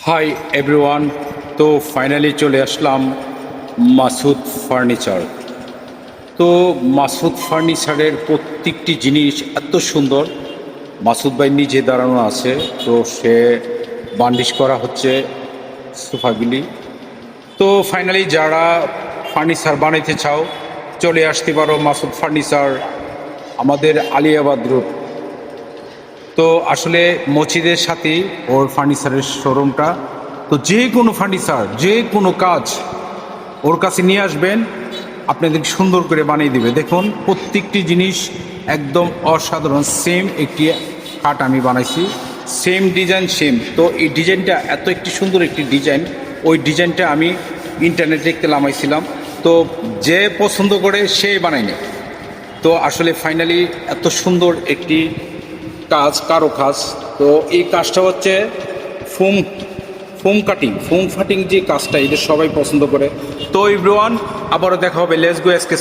Hi everyone. তো finally চলে আসলাম Masud furniture. তো মাসুদ ফার্নিচারের প্রত্যেকটি জিনিস এত সুন্দর। মাসুদ ভাই নিজে দাঁড়ানো আছে, তো সে বান্ডিশ করা হচ্ছে সোফাগুলি। তো ফাইনালি যারা ফার্নিচার বানাইতে চাও চলে আসতে পারো মাসুদ ফার্নিচার, আমাদের আলিয়াবাদ রোড। তো আসলে মসজিদের সাথেই ওর ফার্নিচারের শোরুমটা। তো যে কোনো ফার্নিচার, যে কোনো কাজ ওর কাছে নিয়ে আসবেন, আপনাদের সুন্দর করে বানিয়ে দিবে। দেখুন প্রত্যেকটি জিনিস একদম অসাধারণ। সেম একটি খাট আমি বানাইছি, সেম ডিজাইন সেম। তো এই ডিজাইনটা এত একটি সুন্দর একটি ডিজাইন, ওই ডিজাইনটা আমি ইন্টারনেটে দেখতে নামাইছিলাম। তো যে পছন্দ করে সে বানায়নি। তো আসলে ফাইনালি এত সুন্দর একটি কাজ, কারো কাজ। তো এই কাজটা হচ্ছে ফোম ফোম ফাটিং যে কাজটা, এটা সবাই পছন্দ করে। তো এভরিওয়ান, আবারও দেখা হবে। Let's go SK.